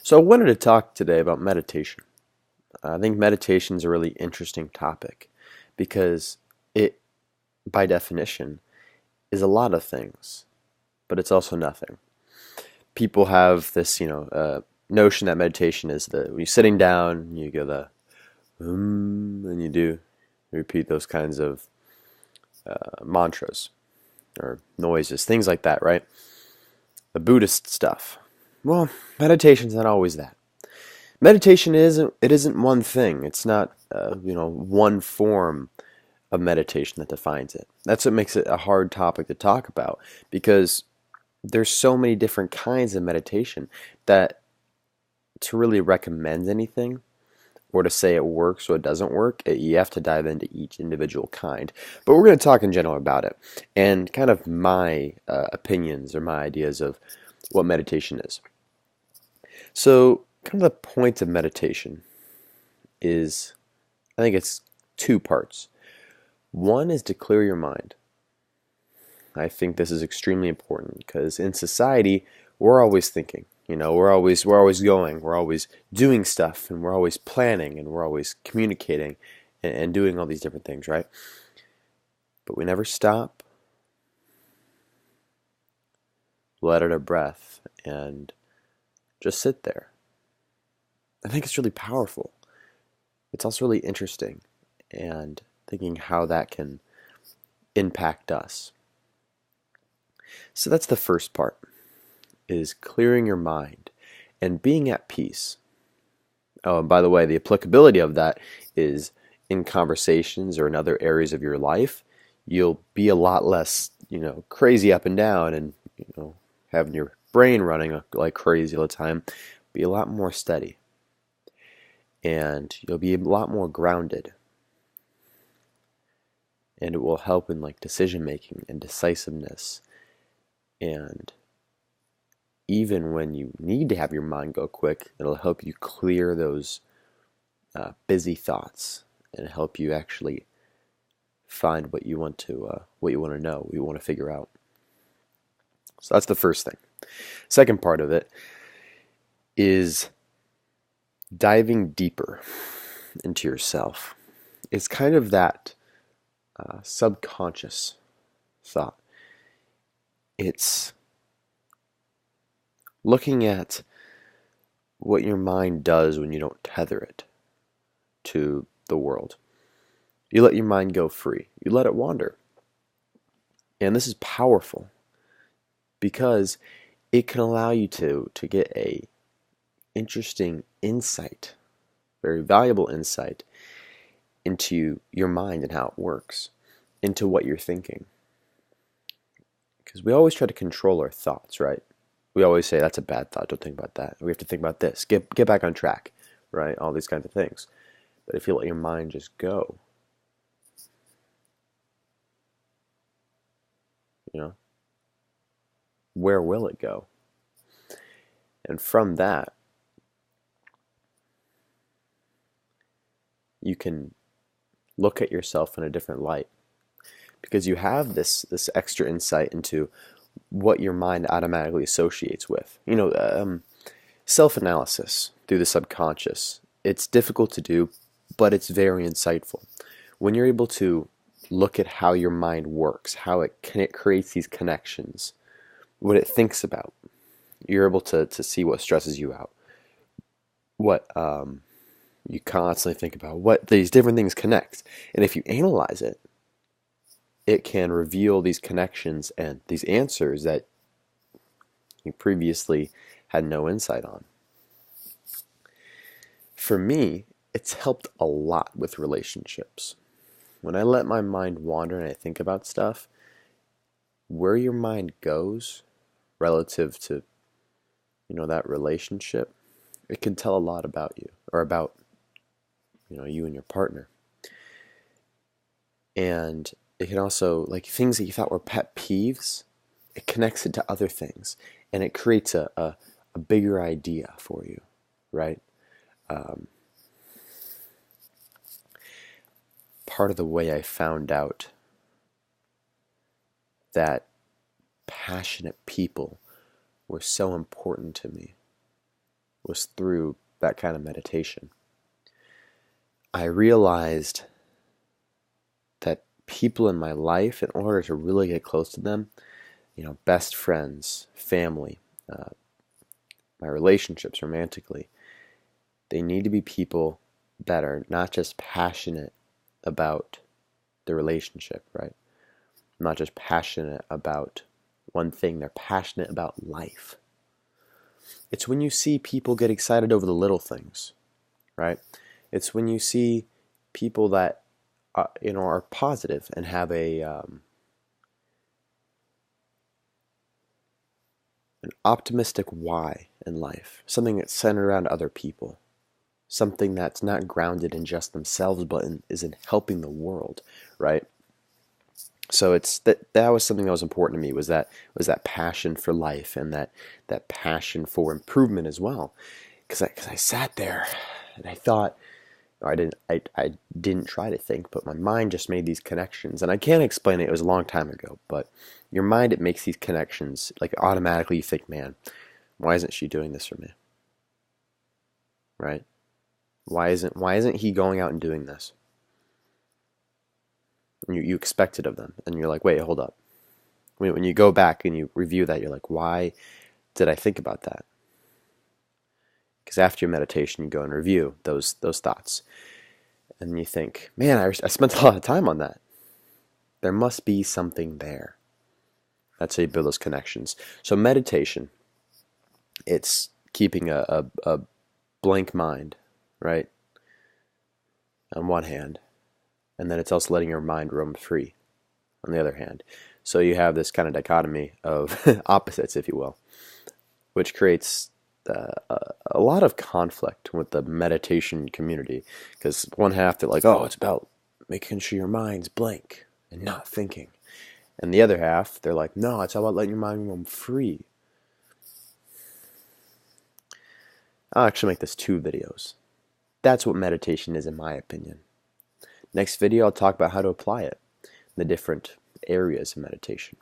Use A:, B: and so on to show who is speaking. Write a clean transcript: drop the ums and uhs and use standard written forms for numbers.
A: So I wanted to talk today about meditation. I think meditation is a really interesting topic because it, by definition, is a lot of things, but it's also nothing. People have this, notion that meditation is when you're sitting down, you go and you repeat those kinds of mantras or noises, things like that, right? The Buddhist stuff. Well, meditation's not always that. Meditation isn't one thing. It's not one form of meditation that defines it. That's what makes it a hard topic to talk about because there's so many different kinds of meditation that to really recommend anything or to say it works or it doesn't work, you have to dive into each individual kind. But we're going to talk in general about it and kind of my opinions or my ideas of what meditation is. So, kind of the point of meditation is, I think it's two parts. One is to clear your mind. I think this is extremely important because in society, we're always thinking. We're always going, we're always doing stuff, and we're always planning, and we're always communicating, and doing all these different things, right? But we never stop, let out a breath, and just sit there. I think it's really powerful. It's also really interesting, and thinking how that can impact us. So that's the first part, is clearing your mind and being at peace. Oh, and by the way, the applicability of that is in conversations or in other areas of your life. You'll be a lot less, crazy up and down and, having your brain running like crazy all the time. Be a lot more steady. And you'll be a lot more grounded. And it will help in like decision making and decisiveness. And even when you need to have your mind go quick, it'll help you clear those busy thoughts and help you actually find what you want to know, what you want to figure out. So that's the first thing. Second part of it is diving deeper into yourself. It's kind of that subconscious thought. It's looking at what your mind does when you don't tether it to the world. You let your mind go free. You let it wander. And this is powerful because it can allow you to get a interesting insight, very valuable insight into your mind and how it works, into what you're thinking. Because we always try to control our thoughts, right? We always say, that's a bad thought, don't think about that. We have to think about this, get back on track, right? All these kinds of things. But if you let your mind just go, where will it go? And from that, you can look at yourself in a different light. Because you have this extra insight into what your mind automatically associates with. Self-analysis through the subconscious. It's difficult to do, but it's very insightful. When you're able to look at how your mind works, how it creates these connections, what it thinks about, you're able to see what stresses you out, what you constantly think about, what these different things connect. And if you analyze it, it can reveal these connections and these answers that you previously had no insight on. For me, it's helped a lot with relationships. When I let my mind wander and I think about stuff, where your mind goes relative to, that relationship, it can tell a lot about you or about, you and your partner. And it can also, like things that you thought were pet peeves, it connects it to other things. And it creates a bigger idea for you, right? Part of the way I found out that passionate people were so important to me was through that kind of meditation. I realized that people in my life, in order to really get close to them, best friends, family, my relationships romantically, they need to be people that are not just passionate about the relationship, right? Not just passionate about one thing, they're passionate about life. It's when you see people get excited over the little things, right? It's when you see people that are positive and have an optimistic why in life, something that's centered around other people, something that's not grounded in just themselves, but is in helping the world, right? So it's that was something that was important to me, was that passion for life, and that passion for improvement as well. Because I sat there and I thought, or I didn't try to think, but my mind just made these connections, and I can't explain it. It was a long time ago, but your mind, it makes these connections, like automatically you think, man, why isn't she doing this for me? Right? Why isn't he going out and doing this? And you expect it of them, and you're like, wait, hold up. When you go back and you review that, you're like, why did I think about that? Because after your meditation, you go and review those thoughts, and you think, man, I spent a lot of time on that. There must be something there. That's how you build those connections. So meditation, it's keeping a blank mind, right? On one hand, and then it's also letting your mind roam free on the other hand. So you have this kind of dichotomy of opposites, if you will, which creates a lot of conflict with the meditation community, because one half, they're like, oh, it's about making sure your mind's blank and not thinking, and the other half, they're like, no, it's all about letting your mind roam free. I'll actually make this 2 videos. That's what meditation is, in my opinion. Next video, I'll talk about how to apply it, the different areas of meditation.